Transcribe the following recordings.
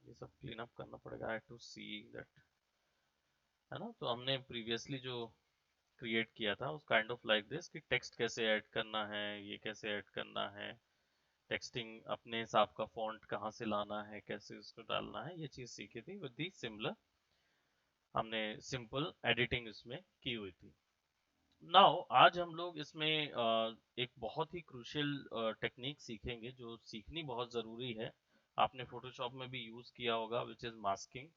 ये सब clean up करना पड़ेगा, आई टू सी दैट, है ना। तो हमने प्रीवियसली जो क्रिएट किया था उस काइंड ऑफ लाइक दिस कि टेक्स्ट कैसे ऐड करना है, ये कैसे ऐड करना है, टेक्सटिंग अपने हिसाब का फॉन्ट कहाँ से लाना है, कैसे उसको डालना है, ये चीज सीखी थी। विद दी सिमिलर हमने सिंपल एडिटिंग इसमें की हुई थी। नाउ आज हम लोग इसमें एक बहुत ही क्रूशियल टेक्निक सीखेंगे जो सीखनी बहुत ज़रूरी है। आपने फोटोशॉप में भी यूज़ किया होगा, विच इज़ मास्किंग,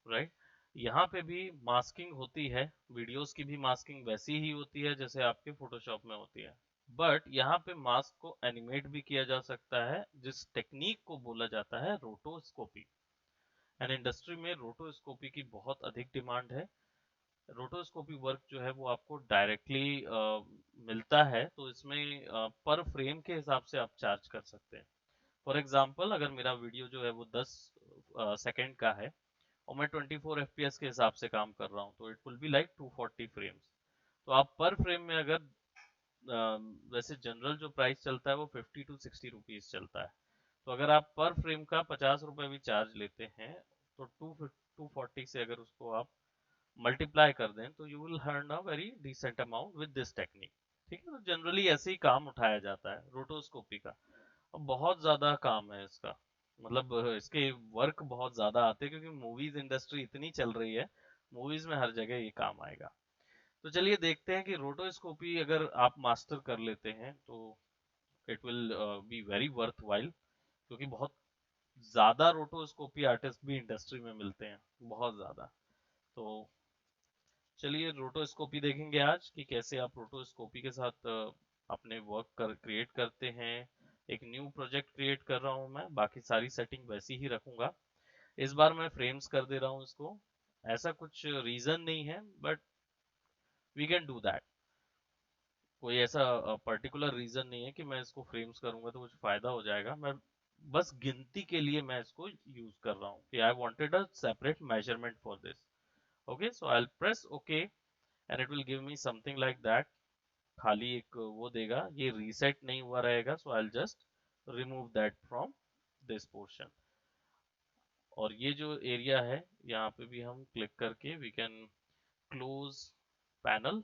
राइट। यहाँ पे भी मास्किंग होती है, वीडियोस की भी मास्किंग वैसी ही होती है जैसे आपके फोटोशॉप में होती है, बट यहाँ पे मास्क को एनिमेट भी किया जा सकता है, जिस टेक्निक को बोला जाता है रोटोस्कोपी। एंड इंडस्ट्री में रोटोस्कोपी की बहुत अधिक डिमांड है। रोटोस्कोपी वर्क जो है वो आपको डायरेक्टली मिलता है, तो इसमें पर फ्रेम के हिसाब से आप चार्ज कर सकते हैं। फॉर एग्जांपल, अगर मेरा वीडियो जो है वो 10 सेकंड का है और मैं 24 एफपीएस के हिसाब से काम कर रहा हूँ, तो it will be like 240 frames. तो आप पर फ्रेम में अगर वैसे जनरल जो प्राइस चलता है वो 50 टू 60 रुपीज चलता है, तो अगर आप पर फ्रेम का 50 रुपए भी चार्ज लेते हैं, तो 240 से अगर उसको आप मल्टीप्लाई कर दें तो you will earn a very decent amount with this technique. ठीक है, तो जनरली ऐसे ही काम उठाया जाता है रोटोस्कोपी का। अब बहुत ज्यादा काम है इसका, मतलब इसके वर्क बहुत ज्यादा आते हैं क्योंकि मूवीज इंडस्ट्री इतनी चल रही है, मूवीज में हर जगह ये काम आएगा। तो चलिए देखते हैं कि रोटोस्कोपी अगर आप मास्टर कर लेते हैं तो it will be very worth while, क्योंकि बहुत ज्यादा रोटोस्कोपी आर्टिस्ट भी इंडस्ट्री में मिलते हैं, बहुत ज्यादा। तो चलिए रोटोस्कोपी देखेंगे आज कि कैसे आप रोटोस्कोपी के साथ अपने वर्क क्रिएट करते हैं। एक न्यू प्रोजेक्ट क्रिएट कर रहा हूं मैं, बाकी सारी सेटिंग वैसी ही रखूंगा। इस बार मैं फ्रेम्स कर दे रहा हूं इसको, ऐसा कुछ रीजन नहीं है, but we can do that. कोई ऐसा पर्टिकुलर रीजन नहीं है कि मैं इसको फ्रेम्स करूंगा तो कुछ फायदा हो जाएगा। मैं बस गिनती के लिए मैं इसको यूज कर रहा हूँ कि I wanted a separate measurement for this. Okay, so I will press okay and it will give me something like that. खाली एक वो देगा, ये रीसेट नहीं हुआ रहेगा, so I will just remove that from this portion. और ये जो एरिया है यहाँ पे भी हम क्लिक करके वी कैन क्लोज पैनल,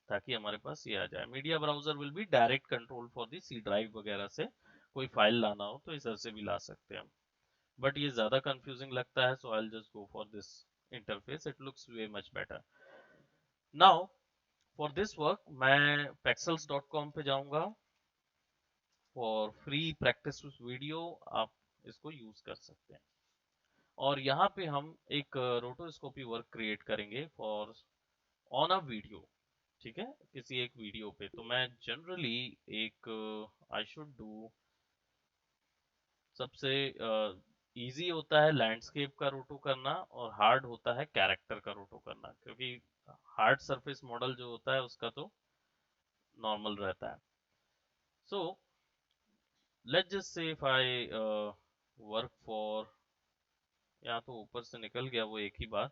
ताकि हमारे पास ये आ जाए। Media browser will be direct control for the C drive वगैरह से, कोई फाइल लाना हो तो इधर से भी ला सकते हैं हम। बट ये ज्यादा कंफ्यूजिंग लगता है, so I will just go for this interface, it looks way much better. Now for this work मैं pexels.com पे जाऊंगा, फॉर फ्री प्रैक्टिस वीडियो आप इसको यूज कर सकते हैं। और यहाँ पे हम एक रोटोस्कोपी वर्क क्रिएट करेंगे फॉर ऑन अ वीडियो। ठीक है, किसी एक वीडियो पे। तो मैं जनरली एक आई शुड डू, सबसे इजी होता है लैंडस्केप का रोटो करना और हार्ड होता है कैरेक्टर का रोटो करना, क्योंकि हार्ड सरफेस मॉडल जो होता है उसका तो नॉर्मल रहता है। So let's just say if I work for, यहाँ तो ऊपर से निकल गया वो एक ही बार,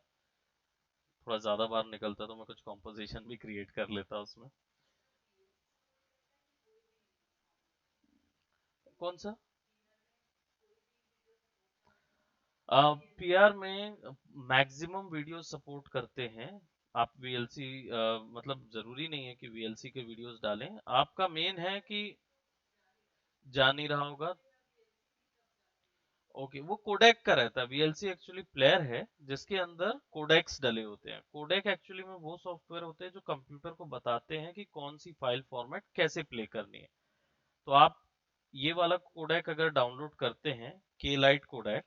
थोड़ा ज्यादा बार निकलता तो मैं कुछ कॉम्पोजिशन भी क्रिएट कर लेता उसमें। कौन सा? पीआर में मैक्सिमम वीडियो सपोर्ट करते हैं। आप वीएलसी, मतलब जरूरी नहीं है कि वीएलसी के वीडियोस डालें, आपका मेन है कि जा नहीं रहा होगा। ओके, वो कोडेक का रहता है। वीएलसी एक्चुअली प्लेयर है जिसके अंदर कोडेक्स डले होते हैं। कोडेक एक्चुअली में वो सॉफ्टवेयर होते हैं जो कंप्यूटर को बताते हैं कि कौन सी फाइल फॉर्मेट कैसे प्ले करनी है। तो आप ये वाला कोडेक अगर डाउनलोड करते हैं, के लाइट कोडेक,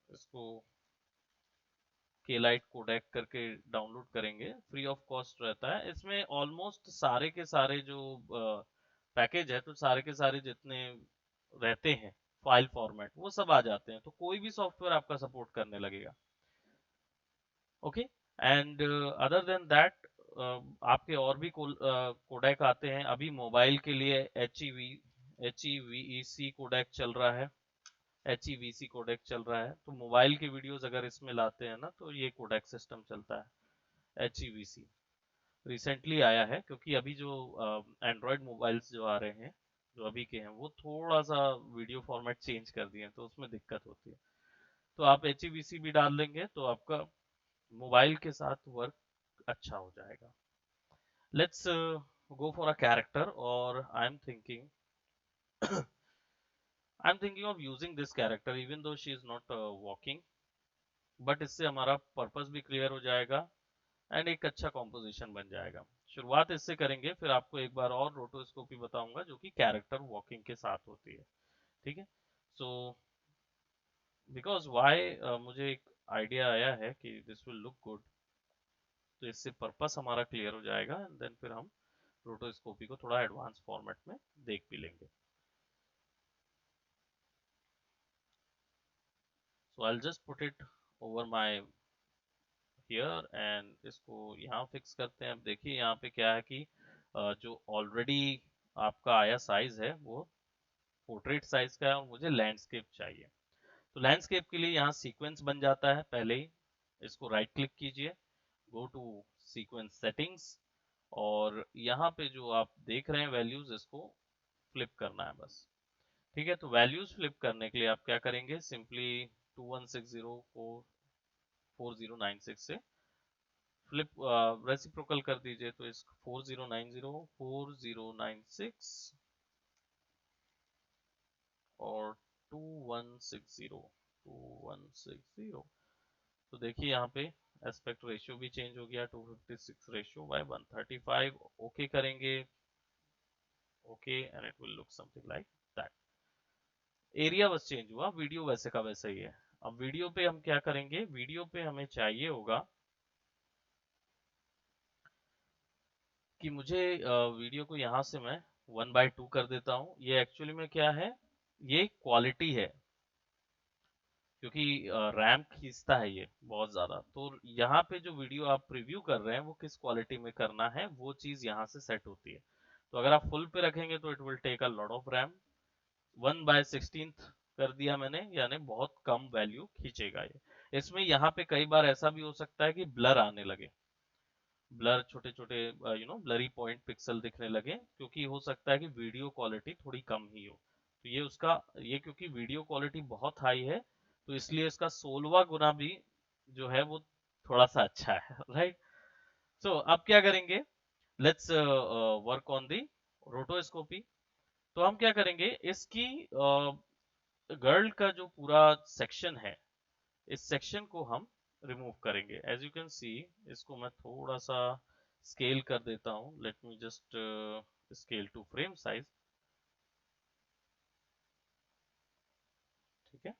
इसको के लाइट कोडेक करके डाउनलोड करेंगे, फ्री ऑफ कॉस्ट रहता है। इसमें ऑलमोस्ट सारे के सारे जो पैकेज है, तो सारे के सारे जितने रहते हैं फाइल फॉर्मेट वो सब आ जाते हैं, तो कोई भी सॉफ्टवेयर आपका सपोर्ट करने लगेगा। Okay, and other than that आपके और भी कोडेक आते हैं। अभी मोबाइल के लिए HEVC कोडेक चल रहा है, HEVC कोडेक चल रहा है। तो मोबाइल की वीडियोस अगर इसमें लाते हैं ना तो ये कोडेक सिस्टम चलता है, HEVC। रिसेंटली आया है क्योंकि अभी जो एंड्रॉयड मोबाइल्स जो आ रहे हैं जो अभी के हैं वो थोड़ा सा वीडियो फॉर्मेट चेंज कर दिए हैं, तो उसमें दिक्कत होती है। तो आप HEVC भी डाल लेंगे तो आपका मोबाइल के साथ वर्क अच्छा हो जाएगा। Let's go for a character, और I am thinking of using this character even though she is not walking, but इससे हमारा पर्पस भी क्लियर हो जाएगा एंड एक अच्छा कॉम्पोजिशन बन जाएगा। शुरुआत इससे करेंगे, फिर आपको एक बार और रोटोस्कोपी बताऊंगा जो कि कैरेक्टर वॉकिंग के साथ होती है। ठीक है। सो बिकॉज वाई, मुझे एक आइडिया आया है कि दिस विल लुक गुड, तो इससे पर्पस हमारा क्लियर हो जाएगा एंड देन फिर हम रोटोस्कोपी को थोड़ा एडवांस फॉर्मेट में देख भी लेंगे। So I will just put it over my here and इसको यहाँ फिक्स करते हैं। अब देखिए यहाँ पे क्या है कि जो ऑलरेडी आपका आया साइज है वो पोर्ट्रेट साइज का है और मुझे लैंडस्केप चाहिए। तो लैंडस्केप के लिए यहाँ सीक्वेंस बन जाता है। पहले ही इसको राइट क्लिक कीजिए, गो टू सीक्वेंस सेटिंग्स, और यहाँ पे जो आप देख रहे हैं वैल्यूज, इसको फ्लिप करना है बस। ठीक है। तो वैल्यूज फ्लिप करने के लिए आप क्या करेंगे, सिंपली 21604096 से फ्लिप रेसिप्रोकल कर दीजिए। तो इस 4096 और 2160 तो देखिए यहाँ पे एस्पेक्ट रेशियो भी चेंज हो गया, 256 रेशियो बाय 135। ओके करेंगे, okay, and it will look something like that. Area बस चेंज हुआ, वीडियो वैसे का वैसा ही है। अब वीडियो पे हम क्या करेंगे, वीडियो पे हमें चाहिए होगा कि मुझे वीडियो को यहाँ से मैं 1/2 कर देता हूँ। ये एक्चुअली में क्या है, ये क्वालिटी है, क्योंकि रैम खींचता है ये बहुत ज्यादा। तो यहाँ पे जो वीडियो आप प्रीव्यू कर रहे हैं वो किस क्वालिटी में करना है, वो चीज यहाँ से सेट होती है। तो अगर आप फुल पे रखेंगे तो it will take a lot of RAM. 1/16 कर दिया मैंने, यानी बहुत कम वैल्यू खींचेगा ये। इसमें यहाँ पे कई बार ऐसा भी हो सकता है कि ब्लर आने लगे, ब्लर, छोटे छोटे ब्लरी पॉइंट पिक्सल दिखने लगे, क्योंकि हो सकता है कि वीडियो क्वालिटी थोड़ी कम ही हो। तो ये क्योंकि वीडियो क्वालिटी बहुत हाई है, तो इसलिए इसका 16वां गुना भी जो है वो थोड़ा सा अच्छा है। राइट। सो अब क्या करेंगे, लेट्स वर्क ऑन दी रोटोस्कोपी। तो हम क्या करेंगे, इसकी गर्ल का जो पूरा सेक्शन है, इस सेक्शन को हम रिमूव करेंगे। एज यू कैन सी, इसको मैं थोड़ा सा स्केल कर देता हूँ। Let me just scale to frame size. ठीक है।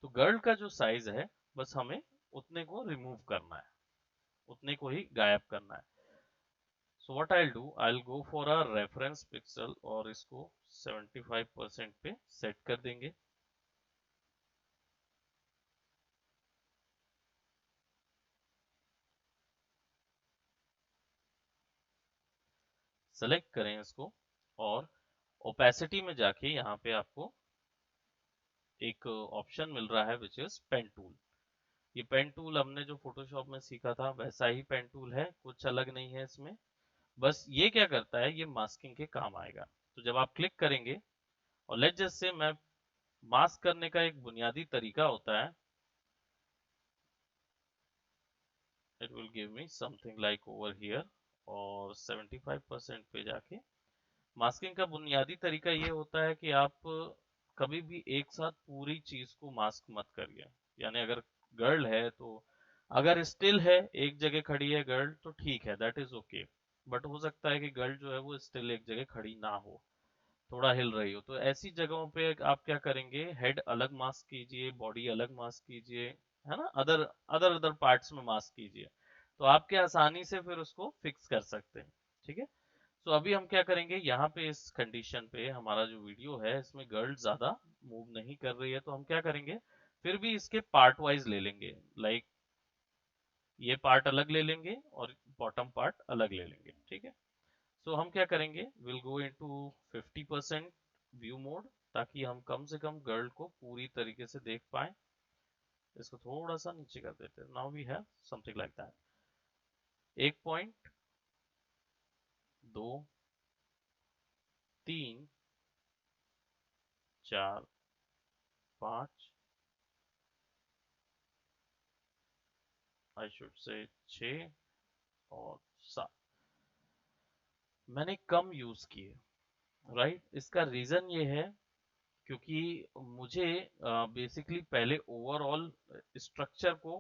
तो गर्ल का जो साइज है, बस हमें उतने को रिमूव करना है, उतने को ही गायब करना है। So what I do, I go for a reference pixel और इसको 75% पे सेट कर देंगे। सेलेक्ट करें इसको, और ओपेसिटी में जाके यहाँ पे आपको एक ऑप्शन मिल रहा है विच इज पेन टूल। ये पेन टूल हमने जो फोटोशॉप में सीखा था वैसा ही पेन टूल है, कुछ अलग नहीं है इसमें। बस ये क्या करता है, ये मास्किंग के काम आएगा। तो जब आप क्लिक करेंगे, और लेट्स जस्ट से मैं मास्क करने का एक बुनियादी तरीका होता है, it will give me something like over here, और 75% पे जाके मास्किंग का बुनियादी तरीका ये होता है कि आप कभी भी एक साथ पूरी चीज को मास्क मत करिए। यानी अगर गर्ल है तो, अगर स्टिल है, एक जगह खड़ी है गर्ल, तो ठीक है, दैट इज ओके। बट हो सकता है कि गर्ल जो है वो स्टिल एक जगह खड़ी ना हो, थोड़ा हिल रही हो, तो ऐसी जगहों पे आप क्या करेंगे, हेड अलग मास्क कीजिए, बॉडी अलग मास्क कीजिए, है ना, अदर अदर अदर पार्ट्स में मास्क कीजिए, तो आपके आसानी से फिर उसको फिक्स कर सकते हैं। ठीक है। तो अभी हम क्या करेंगे, यहाँ पे इस कंडीशन पे हमारा जो वीडियो है इसमें गर्ल ज्यादा मूव नहीं कर रही है, तो हम क्या करेंगे, फिर भी इसके पार्ट वाइज ले लेंगे। लाइक ये पार्ट अलग ले लेंगे और बॉटम पार्ट अलग ले लेंगे। ठीक है। सो हम क्या करेंगे, will go into 50% view mode, ताकि हम कम से कम गर्ल को पूरी तरीके से देख पाए। इसको थोड़ा सा नीचे कर देते हैं। Now we have something like that. 1 point, 2, 3, 4 5 I should say 6 और 7 मैंने कम यूज किए। राइट, इसका रीजन ये है क्योंकि मुझे बेसिकली पहले ओवरऑल स्ट्रक्चर को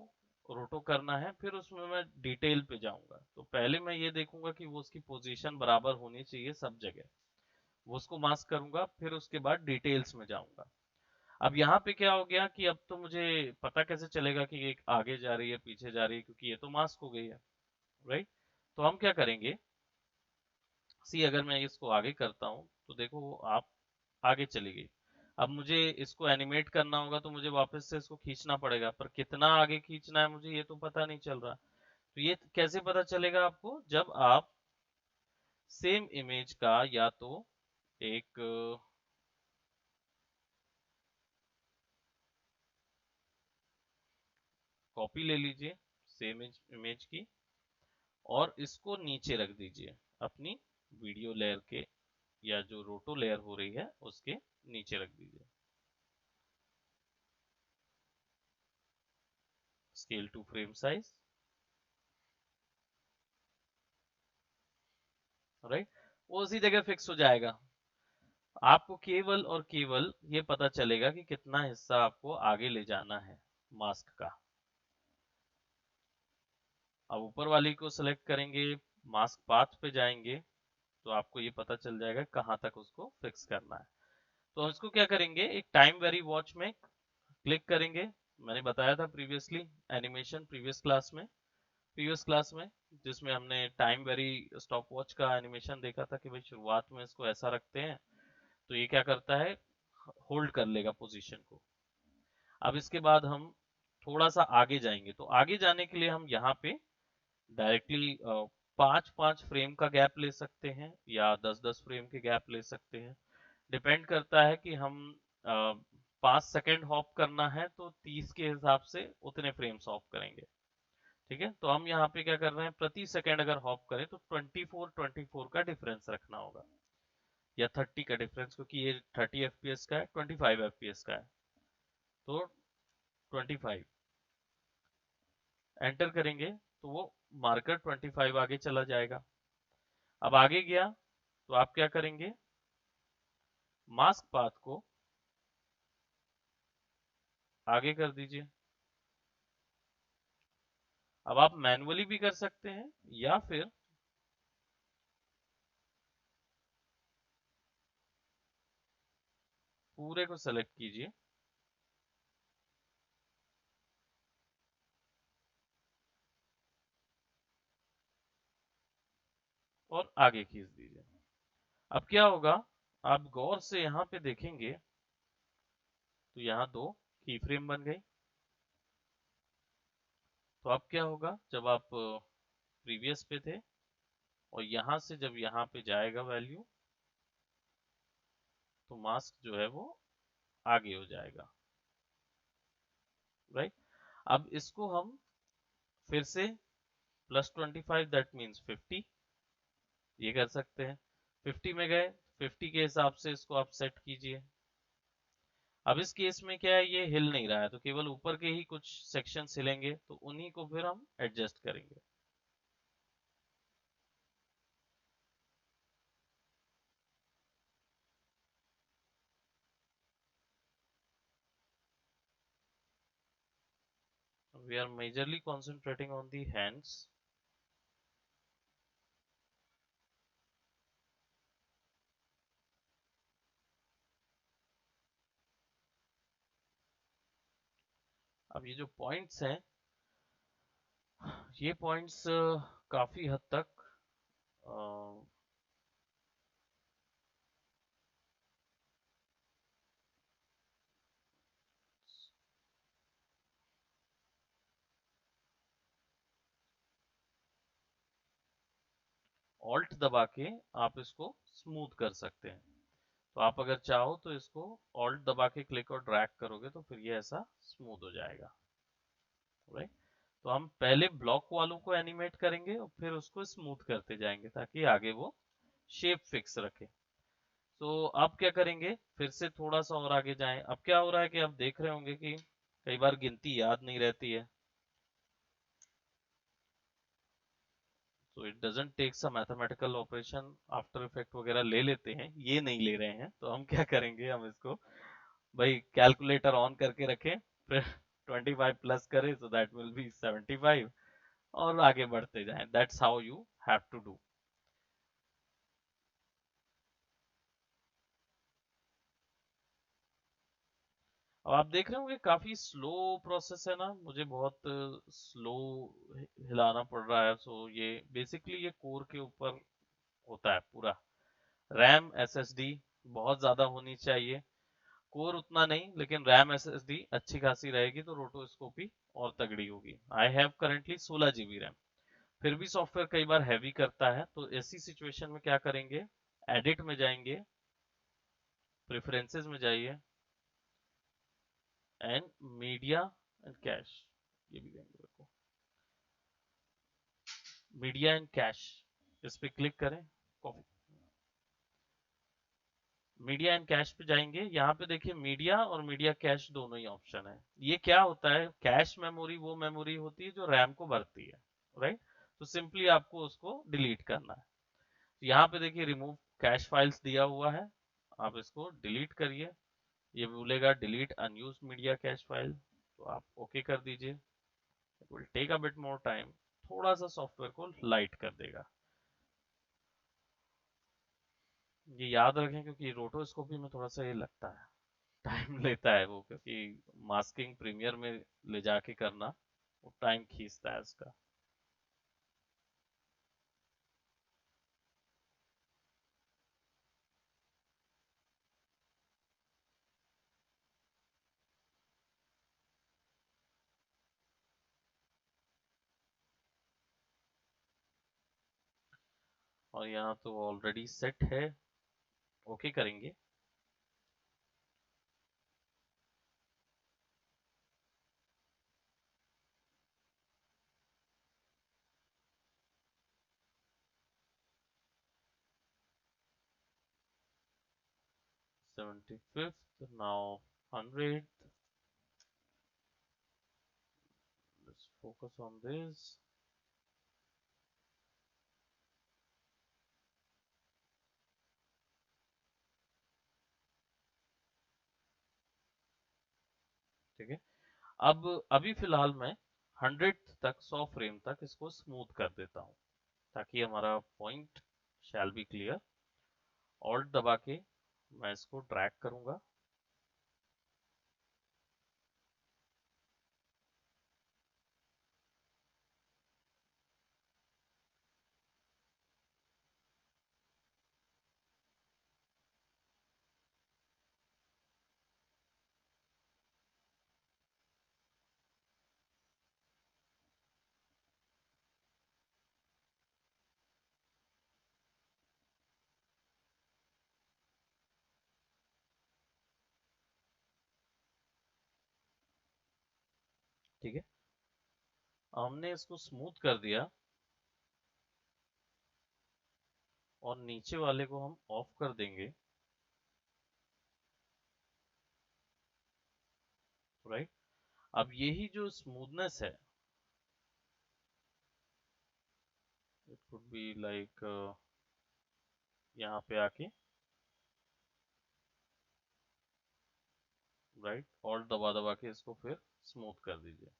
रोटो करना है, फिर उसमें मैं डिटेल पे जाऊंगा। तो पहले मैं ये देखूंगा कि वो उसकी पोजीशन बराबर होनी चाहिए सब जगह, वो उसको मास्क करूंगा, फिर उसके बाद डिटेल्स में जाऊंगा। अब यहाँ पे क्या हो गया कि अब तो मुझे पता कैसे चलेगा कि एक आगे जा रही है पीछे जा रही है, क्योंकि ये तो मास्क हो गई है। राइट, तो हम क्या करेंगे, सी अगर मैं इसको आगे करता हूँ तो देखो वो आप आगे चली गई। अब मुझे इसको एनिमेट करना होगा तो मुझे वापस से इसको खींचना पड़ेगा, पर कितना आगे खींचना है मुझे ये तो पता नहीं चल रहा। तो ये कैसे पता चलेगा आपको, जब आप सेम इमेज का या तो एक कॉपी ले लीजिए सेम इमेज की, और इसको नीचे रख दीजिए अपनी वीडियो लेयर के, या जो रोटो लेयर हो रही है उसके नीचे रख दीजिए। Scale to frame size. Right, वो उसी जगह फिक्स हो जाएगा। आपको केवल और केवल ये पता चलेगा कि कितना हिस्सा आपको आगे ले जाना है मास्क का। अब ऊपर वाली को सिलेक्ट करेंगे, मास्क पाथ पे जाएंगे, तो आपको ये पता चल जाएगा कहाँ तक उसको फिक्स करना है। तो हम इसको क्या करेंगे, एक टाइम वेरी वॉच में क्लिक करेंगे। मैंने बताया था प्रीवियसली एनिमेशन प्रीवियस क्लास में जिसमें हमने टाइम वेरी स्टॉप वॉच का एनिमेशन देखा था कि भाई शुरुआत में इसको ऐसा रखते हैं तो ये क्या करता है, होल्ड कर लेगा पोजीशन को। अब इसके बाद हम थोड़ा सा आगे जाएंगे, तो आगे जाने के लिए हम यहाँ पे डायरेक्टली 5-5 फ्रेम का गैप ले सकते हैं या 10-10 फ्रेम के गैप ले सकते हैं। डिपेंड करता है कि हम 5 सेकेंड हॉप करना है तो 30 के हिसाब से उतने फ्रेम्स हॉप करेंगे। ठीक है, तो हम यहाँ पे क्या कर रहे हैं, प्रति सेकेंड अगर हॉप करें तो 24 का डिफरेंस रखना होगा, या 30 का डिफरेंस, क्योंकि ये 30 एफपीएस का है, 25 एफपीएस का है। तो 25 एंटर करेंगे तो वो मार्कर 25 आगे चला जाएगा। अब आगे गया तो आप क्या करेंगे, मास्क पाथ को आगे कर दीजिए। अब आप मैनुअली भी कर सकते हैं या फिर पूरे को सेलेक्ट कीजिए और आगे खींच दीजिए। अब क्या होगा, आप गौर से यहाँ पे देखेंगे तो यहाँ 2 की फ्रेम बन गई। तो अब क्या होगा, जब आप प्रीवियस पे थे और यहाँ से जब यहाँ पे जाएगा वैल्यू, तो मास्क जो है वो आगे हो जाएगा। राइट, अब इसको हम फिर से +25 दैट मीन्स 50 ये कर सकते हैं। 50 में गए, 50 के हिसाब से इसको आप सेट कीजिए। अब इस केस में क्या है, ये हिल नहीं रहा है तो केवल ऊपर के ही कुछ सेक्शन हिलेंगे, तो उन्हीं को फिर हम एडजस्ट करेंगे। We are majorly concentrating on the hands. अब ये जो पॉइंट्स हैं, ये पॉइंट्स काफी हद तक ऑल्ट दबा के आप इसको स्मूथ कर सकते हैं। तो आप अगर चाहो तो इसको ऑल्ट दबा के क्लिक और ड्रैग करोगे तो फिर ये ऐसा स्मूथ हो जाएगा। राइट, तो हम पहले ब्लॉक वालों को एनिमेट करेंगे और फिर उसको स्मूथ करते जाएंगे ताकि आगे वो शेप फिक्स रखे। तो आप क्या करेंगे, फिर से थोड़ा सा और आगे जाएं। अब क्या हो रहा है कि आप देख रहे होंगे कि कई बार गिनती याद नहीं रहती है, तो it doesn't take some mathematical operation, After Effect वगैरह ले लेते हैं, ये नहीं ले रहे हैं। तो हम क्या करेंगे, हम इसको भाई कैलकुलेटर ऑन करके रखें, फिर 25 प्लस करें, सो दैट विल बी 75, और आगे बढ़ते जाएं। That's how you have to do. अब आप देख रहे होंगे काफी स्लो प्रोसेस है ना, मुझे बहुत स्लो हिलाना पड़ रहा है। सो ये बेसिकली ये कोर के ऊपर होता है पूरा। रैम एसएसडी बहुत ज्यादा होनी चाहिए, कोर उतना नहीं, लेकिन रैम एसएसडी अच्छी खासी रहेगी तो रोटोस्कोपी और तगड़ी होगी। I have currently 16 GB RAM. फिर भी सॉफ्टवेयर कई बार हैवी करता है, तो ऐसी सिचुएशन में क्या करेंगे, एडिट में जाएंगे, प्रेफरेंसेस में जाइए, एंड मीडिया एंड कैश, ये भी देंगे मेरे को, मीडिया एंड कैश, इस पे क्लिक करें। कॉपी, मीडिया एंड कैश पे जाएंगे, यहाँ पे देखिए मीडिया और मीडिया कैश दोनों ही ऑप्शन है। ये क्या होता है, कैश मेमोरी वो मेमोरी होती है जो रैम को भरती है, राइट। तो सिंपली आपको उसको डिलीट करना है। तो यहाँ पे देखिए रिमूव कैश फाइल्स दिया हुआ है, आप इसको डिलीट करिए। ये बोलेगा delete unused media cache file, तो आप ओके कर दीजिए। It will take a bit more time, थोड़ा सा सॉफ्टवेयर को लाइट कर देगा। ये याद रखें क्योंकि रोटोस्कोपी में थोड़ा सा ये लगता है, टाइम लेता है वो, क्योंकि मास्किंग प्रीमियर में ले जाके करना वो टाइम खींचता है इसका। और यहाँ तो ऑलरेडी सेट है, ओके करेंगे। 75th now, 100th, let's focus on this। ठीक है, अब अभी फिलहाल मैं 100 तक, 100 फ्रेम तक इसको स्मूथ कर देता हूँ, ताकि हमारा point shall be clear. Alt दबा के मैं इसको ड्रैग करूंगा। ठीक है, हमने इसको स्मूथ कर दिया, और नीचे वाले को हम ऑफ कर देंगे, राइट। अब यही जो स्मूथनेस है, इट कुड बी लाइक यहाँ पे आके, राइट, और दबा दबा के इसको फिर स्मूथ कर दीजिए।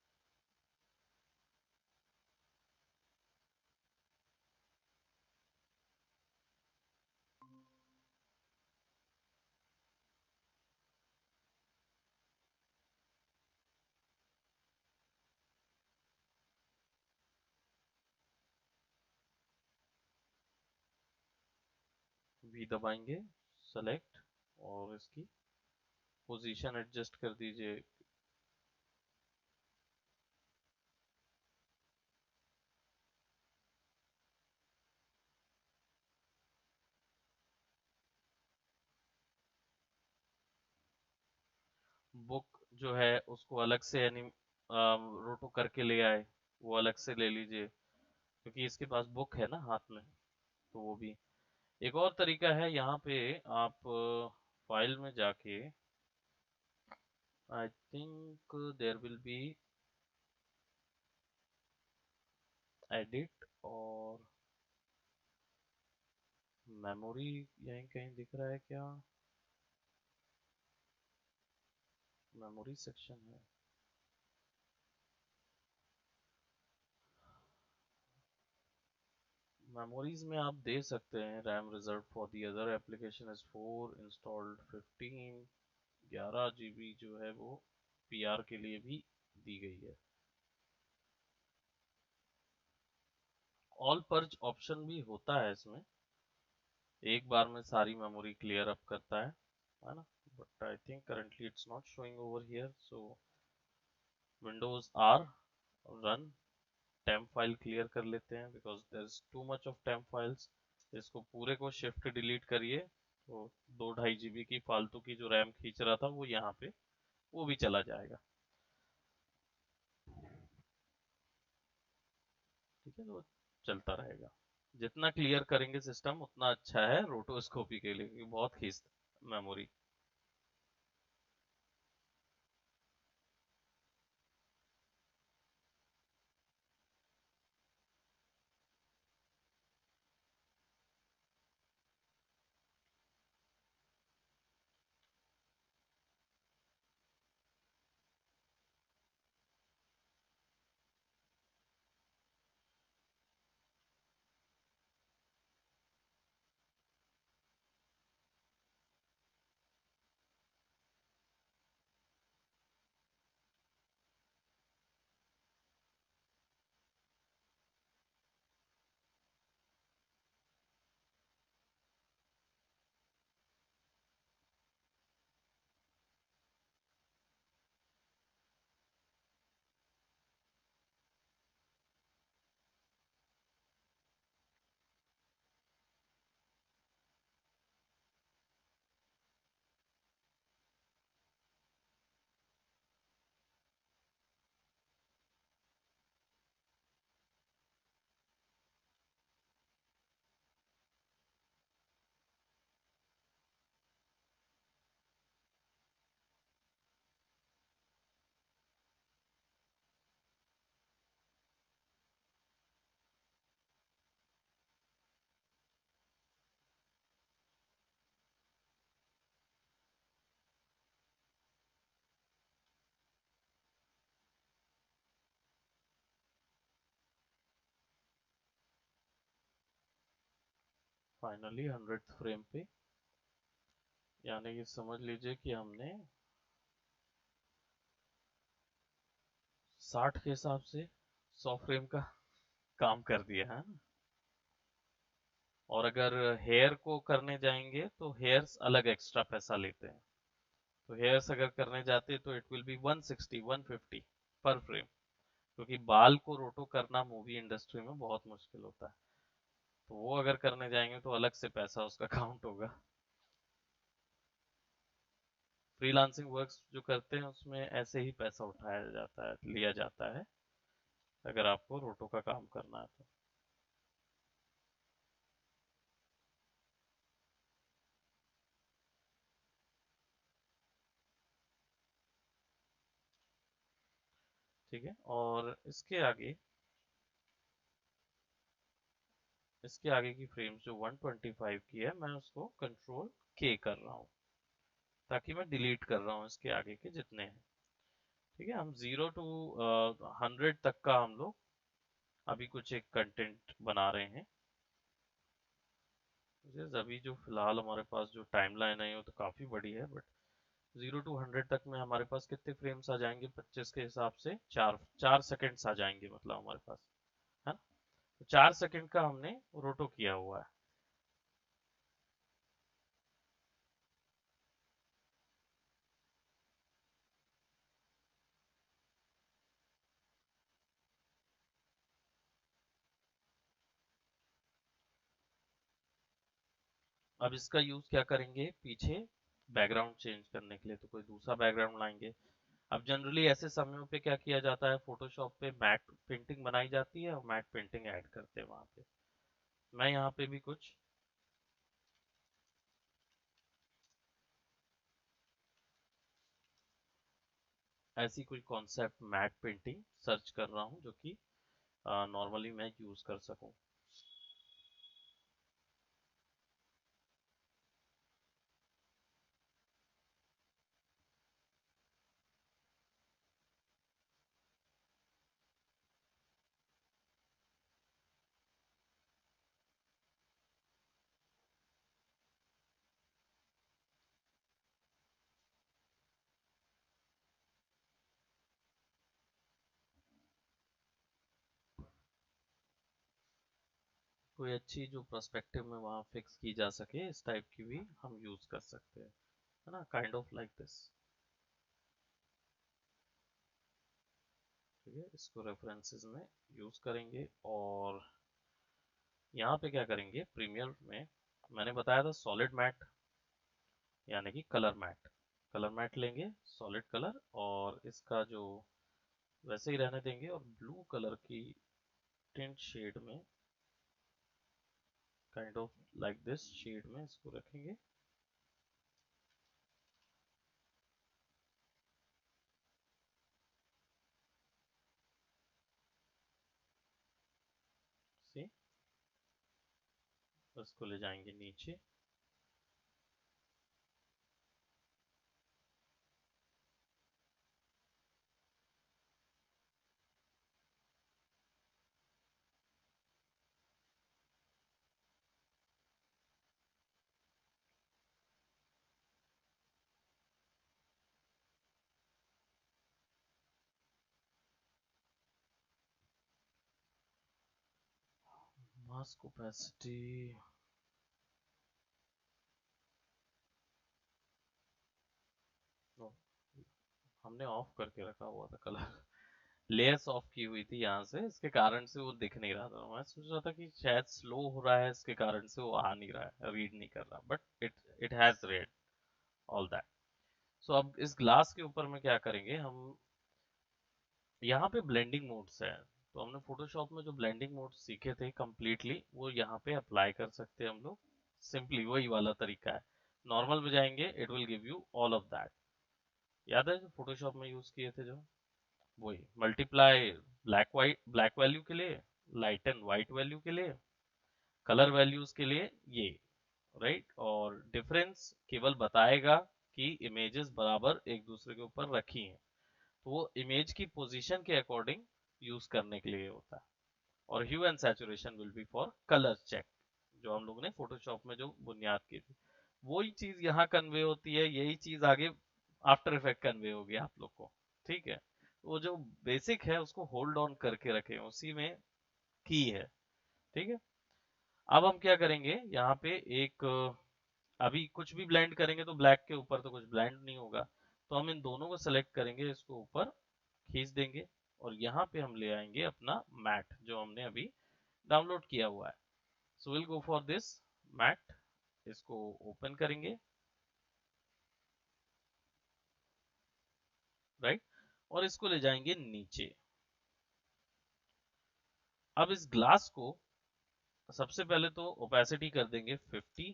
वी दबाएंगे, सेलेक्ट, और इसकी पोजीशन एडजस्ट कर दीजिए। बुक जो है उसको अलग से यानी रोटो करके ले आए, वो अलग से ले लीजिए, क्योंकि इसके पास बुक है ना हाथ में, तो वो भी। एक और तरीका है, यहाँ पे आप फाइल में जाके I think there will be edit और मेमोरी, यहीं कहीं दिख रहा है क्या? मेमोरी सेक्शन है। मेमोरीज में आप दे सकते हैं RAM reserve for the other application is 4 installed 15। 11 GB जो है वो पीआर के लिए भी दी गई है। ऑल पर्ज ऑप्शन भी होता है इसमें, एक बार में सारी मेमोरी क्लियर अप करता है ना? But I think currently it's not showing over here, so Windows R run temp file clear कर लेते हैं, because there is too much of temp files. इसको पूरे को शिफ्ट डिलीट करिए, तो 2-2.5 GB की फालतू की जो रैम खींच रहा था वो यहाँ पे वो भी चला जाएगा। ठीक है, तो चलता रहेगा। जितना क्लियर करेंगे सिस्टम उतना अच्छा है रोटोस्कोपी के लिए, क्योंकि बहुत खींच मेमोरी। फाइनली 100th फ्रेम पे, यानी कि समझ लीजिए कि हमने 60 के हिसाब से 100 फ्रेम का काम कर दिया है ना। और अगर हेयर को करने जाएंगे तो हेयर्स अलग एक्स्ट्रा पैसा लेते हैं। तो हेयर्स अगर करने जाते तो इट विल बी 160 150 पर फ्रेम, क्योंकि बाल को रोटो करना मूवी इंडस्ट्री में बहुत मुश्किल होता है। तो वो अगर करने जाएंगे तो अलग से पैसा उसका काउंट होगा। फ्रीलांसिंग वर्क्स जो करते हैं उसमें ऐसे ही पैसा उठाया जाता है, लिया जाता है, अगर आपको रोटो का काम करना है तो। ठीक है, और इसके आगे की फ्रेम्स जो 125 की है, मैं उसको कंट्रोल के कर रहा हूँ, ताकि मैं डिलीट कर रहा हूँ इसके आगे के जितने हैं। ठीक है, हम 0 to 100 तक का हम लोग अभी कुछ एक कंटेंट बना रहे हैं। अभी जो फिलहाल हमारे पास जो टाइमलाइन है वो तो काफी बड़ी है, बट 0 to 100 तक में हमारे पास कितने फ्रेम्स आ जाएंगे? 25 के हिसाब से 4 4 सेकेंड्स आ जाएंगे, मतलब हमारे पास, है ना? तो 4 सेकेंड का हमने रोटो किया हुआ है। अब इसका यूज क्या करेंगे? पीछे बैकग्राउंड चेंज करने के लिए तो कोई दूसरा बैकग्राउंड लाएंगे। अब जनरली ऐसे समयों पे क्या किया जाता है, फोटोशॉप पे मैट पेंटिंग बनाई जाती है और मैट पेंटिंग ऐड करते हैं वहां पे। मैं यहाँ पे भी कुछ ऐसी कोई कॉन्सेप्ट मैट पेंटिंग सर्च कर रहा हूँ जो कि नॉर्मली मैं यूज कर सकूं। कोई अच्छी जो पर्सपेक्टिव में वहां फिक्स की जा सके इस टाइप की भी हम यूज कर सकते हैं, है ना, काइंड ऑफ लाइक दिस। ठीक है, इसको रेफरेंसेस में यूज करेंगे। और यहाँ पे क्या करेंगे, प्रीमियर में मैंने बताया था सॉलिड मैट यानी कि कलर मैट। कलर मैट लेंगे सॉलिड कलर, और इसका जो वैसे ही रहने देंगे, और ब्लू कलर की टिंट शेड में kind of like this shade में इसको रखेंगे। सी, इसको ले जाएंगे नीचे। मास्क ओपेसिटी हमने ऑफ करके रखा हुआ था कलर। लेयर्स ऑफ की हुई थी यहाँ से, इसके कारण से वो दिख नहीं रहा था। मैं सोच रहा था कि शायद स्लो हो रहा है इसके कारण से वो आ नहीं रहा है, रीड नहीं कर रहा, but it it has read all that. सो अब इस ग्लास के ऊपर में क्या करेंगे हम, यहाँ पे ब्लेंडिंग मोड्स है। तो हमने फोटोशॉप में जो ब्लेंडिंग मोड्स सीखे थे कंप्लीटली, वो यहाँ पे अप्लाई कर सकते हैं हम लोग। सिंपली वही वाला तरीका है, नॉर्मल में जाएंगे, it will give you all of that. याद है जो फोटोशॉप में यूज किए थे, जो वही multiply black white, black value के लिए, लाइट एंड वाइट वैल्यू के लिए, कलर वैल्यूज के लिए ये, राइट। और डिफरेंस केवल बताएगा कि इमेजेस बराबर एक दूसरे के ऊपर रखी हैं, तो वो इमेज की पोजीशन के अकॉर्डिंग यूज करने के लिए होता है। और hue and saturation will be for colour check, जो हम लोग ने फोटोशॉप में जो बुनियाद की थी, वही चीज यहाँ कन्वे होती है, यही चीज आगे आफ्टर इफेक्ट कन्वे होगी आप लोग को। ठीक है, वो जो बेसिक है उसको होल्ड ऑन करके रखें, उसी में की है। ठीक है, अब हम क्या करेंगे, यहाँ पे एक अभी कुछ भी ब्लेंड करेंगे तो ब्लैक के ऊपर तो कुछ ब्लेंड नहीं होगा, तो हम इन दोनों को सेलेक्ट करेंगे, इसको ऊपर खींच देंगे, और यहाँ पे हम ले आएंगे अपना मैट जो हमने अभी डाउनलोड किया हुआ है। So will go for this matte, इसको ओपन करेंगे, राइट, और इसको ले जाएंगे नीचे। अब इस ग्लास को सबसे पहले तो ओपेसिटी कर देंगे 50,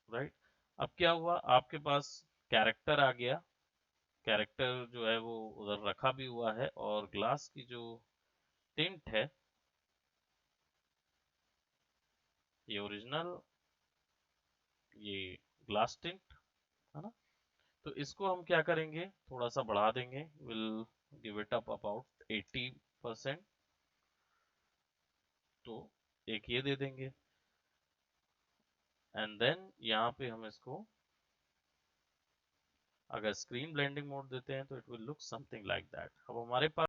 राइट। अब क्या हुआ, आपके पास कैरेक्टर आ गया, कैरेक्टर जो है वो उधर रखा भी हुआ है, और ग्लास की जो टिंट है, ये ओरिजिनल, ये ग्लास टिंट, है ना। तो इसको हम क्या करेंगे, थोड़ा सा बढ़ा देंगे, will give it up about 80%। तो एक ये दे देंगे, एंड देन यहाँ पे हम इसको अगर स्क्रीन ब्लेंडिंग मोड देते हैं तो it will look something like that. अब हमारे पास